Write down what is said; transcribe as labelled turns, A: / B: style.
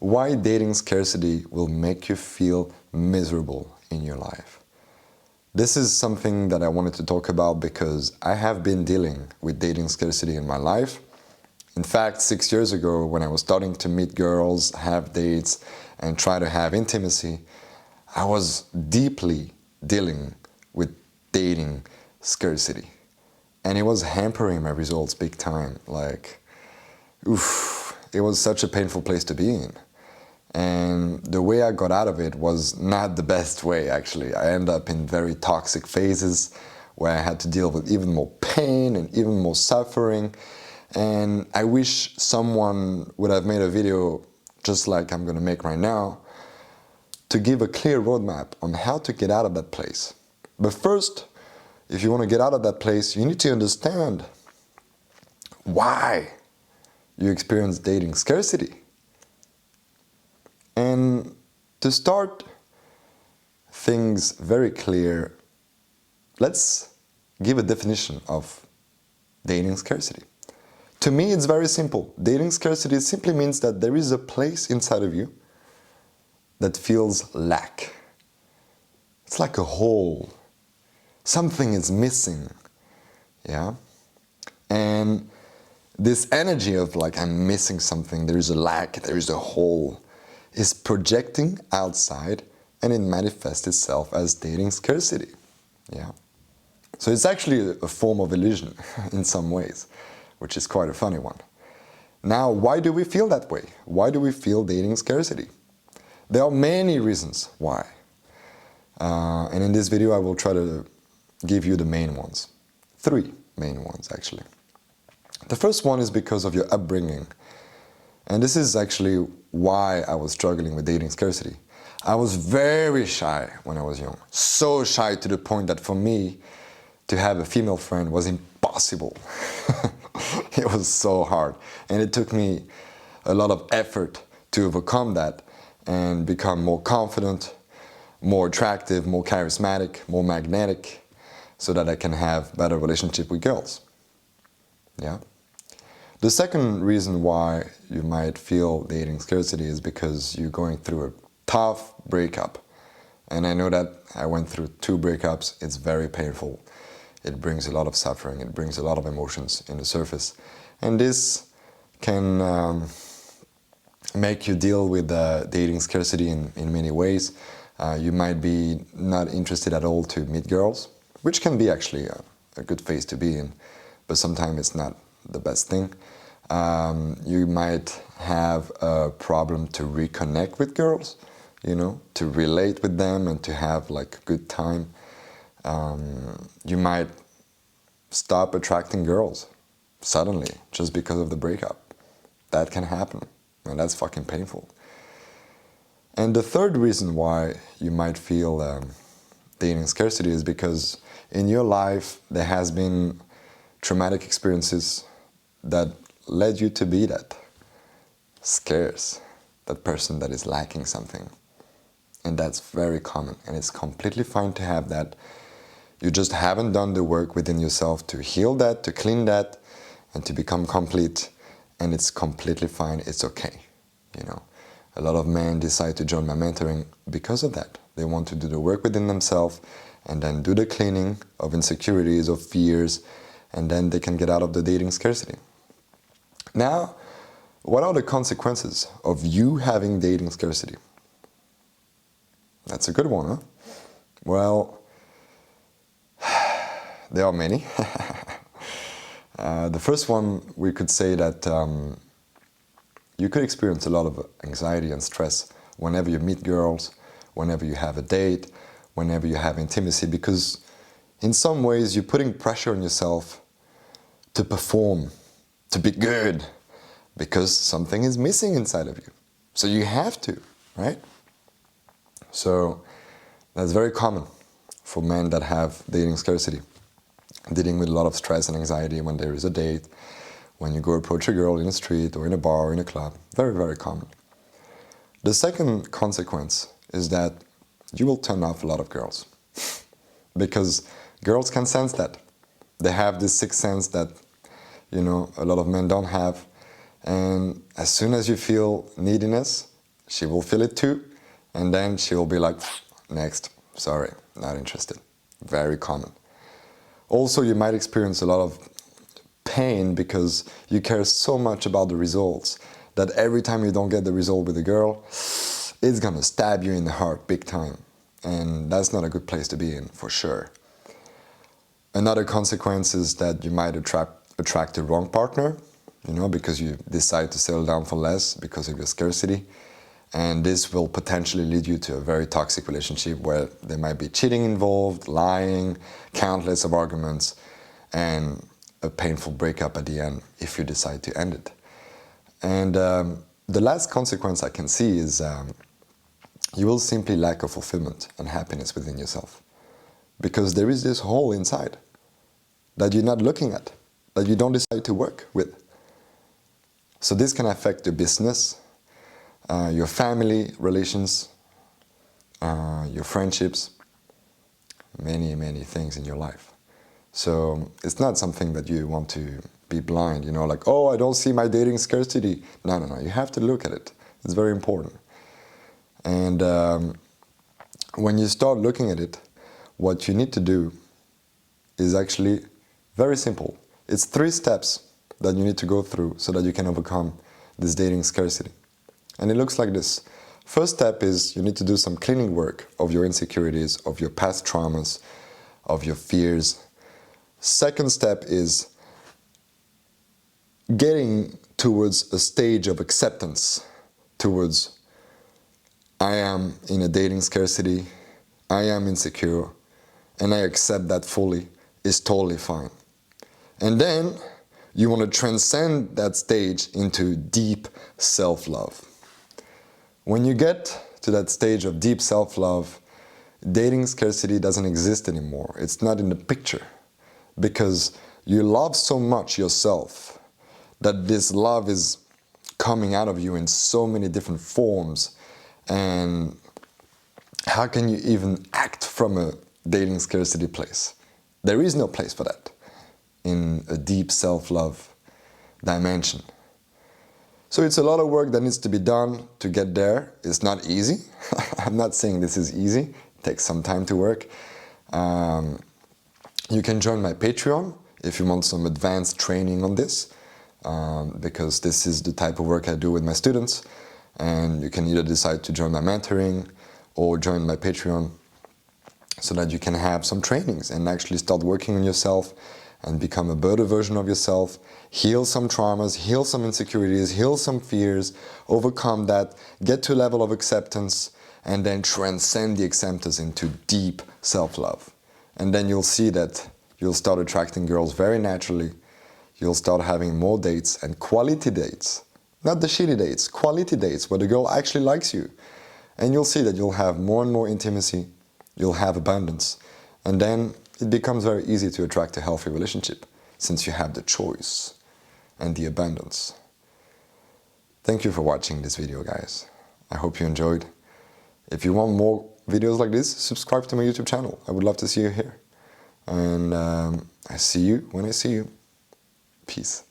A: why dating scarcity will make you feel miserable in your life. This is something that I wanted to talk about because I have been dealing with dating scarcity in my life. In fact, 6 years ago, when I was starting to meet girls, have dates, and try to have intimacy, I was deeply dealing with dating scarcity. And it was hampering my results big time. It was such a painful place to be in. And the way I got out of it was not the best way, actually. I ended up in very toxic phases where I had to deal with even more pain and even more suffering. And I wish someone would have made a video just like I'm going to make right now to give a clear roadmap on how to get out of that place. But first, if you want to get out of that place, you need to understand why you experience dating scarcity. And to start things very clear, let's give a definition of dating scarcity. To me, it's very simple. Dating scarcity simply means that there is a place inside of you that feels lack. It's like a hole. Something is missing. Yeah? And this energy of I'm missing something, there is a lack, there is a hole, is projecting outside, and it manifests itself as dating scarcity. Yeah? So it's actually a form of illusion in some ways, which is quite a funny one. Now, why do we feel that way? Why do we feel dating scarcity? There are many reasons why. And in this video, I will try to give you the main ones. 3 main ones, actually. The first one is because of your upbringing. And this is actually why I was struggling with dating scarcity. I was very shy when I was young. So shy to the point that for me, to have a female friend was impossible. It was so hard. And it took me a lot of effort to overcome that and become more confident, more attractive, more charismatic, more magnetic, so that I can have better relationship with girls. Yeah? The second reason why you might feel dating scarcity is because you're going through a tough breakup. And I know that I went through 2 breakups. It's very painful. It brings a lot of suffering. It brings a lot of emotions in the surface. And this can make you deal with dating scarcity in many ways. You might be not interested at all to meet girls, which can be actually a good phase to be in, but sometimes it's not the best thing. You might have a problem to reconnect with girls, to relate with them and to have a good time. You might stop attracting girls suddenly just because of the breakup. That can happen, and that's fucking painful. And the third reason why you might feel dating scarcity is because in your life there has been traumatic experiences that led you to be that scarce, that person that is lacking something. And that's very common, and it's completely fine to have that. You just haven't done the work within yourself to heal that, to clean that, and to become complete. And it's completely fine, it's okay. A lot of men decide to join my mentoring because of that. They want to do the work within themselves and then do the cleaning of insecurities, of fears, and then they can get out of the dating scarcity. Now, what are the consequences of you having dating scarcity? That's a good one, huh? Well, there are many. The first one, we could say that you could experience a lot of anxiety and stress whenever you meet girls, whenever you have a date, whenever you have intimacy, because in some ways you're putting pressure on yourself to perform, to be good, because something is missing inside of you. So you have to, right? So that's very common for men that have dating scarcity, dealing with a lot of stress and anxiety when there is a date, when you go approach a girl in the street or in a bar or in a club. Very, very common. The second consequence is that you will turn off a lot of girls because girls can sense that. They have this sixth sense that, a lot of men don't have. And as soon as you feel neediness, she will feel it too, and then she will be like, next, sorry, not interested. Very common. Also, you might experience a lot of pain because you care so much about the results that every time you don't get the result with a girl, it's gonna stab you in the heart big time. And that's not a good place to be in, for sure. Another consequence is that you might attract the wrong partner, you know, because you decide to settle down for less because of your scarcity. And this will potentially lead you to a very toxic relationship where there might be cheating involved, lying, countless of arguments, and a painful breakup at the end if you decide to end it. And the last consequence I can see is you will simply lack of fulfillment and happiness within yourself. Because there is this hole inside that you're not looking at, that you don't decide to work with. So this can affect your business, your family relations, your friendships, many, many things in your life. So it's not something that you want to be blind, you know, like, oh, I don't see my dating scarcity. No, no, no, you have to look at it. It's very important. And when you start looking at it, what you need to do is actually very simple. It's 3 steps that you need to go through so that you can overcome this dating scarcity. And it looks like this. First step is you need to do some cleaning work of your insecurities, of your past traumas, of your fears. Second step is getting towards a stage of acceptance, towards I am in a dating scarcity, I am insecure, and I accept that fully, is totally fine. And then you want to transcend that stage into deep self-love. When you get to that stage of deep self-love, dating scarcity doesn't exist anymore. It's not in the picture because you love so much yourself that this love is coming out of you in so many different forms. And how can you even act from a dating scarcity place? There is no place for that in a deep self-love dimension. So it's a lot of work that needs to be done to get there. It's not easy. I'm not saying this is easy. It takes some time to work. You can join my Patreon if you want some advanced training on this, because this is the type of work I do with my students. And you can either decide to join my mentoring or join my Patreon so that you can have some trainings and actually start working on yourself and become a better version of yourself, heal some traumas, heal some insecurities, heal some fears, overcome that, get to a level of acceptance, and then transcend the acceptance into deep self-love. And then you'll see that you'll start attracting girls very naturally. You'll start having more dates and quality dates. Not the shitty dates, quality dates where the girl actually likes you. And you'll see that you'll have more and more intimacy, you'll have abundance, and then it becomes very easy to attract a healthy relationship since you have the choice and the abundance. Thank you for watching this video, guys. I hope you enjoyed. If you want more videos like this, subscribe to my YouTube channel. I would love to see you here. And I see you when I see you. Peace.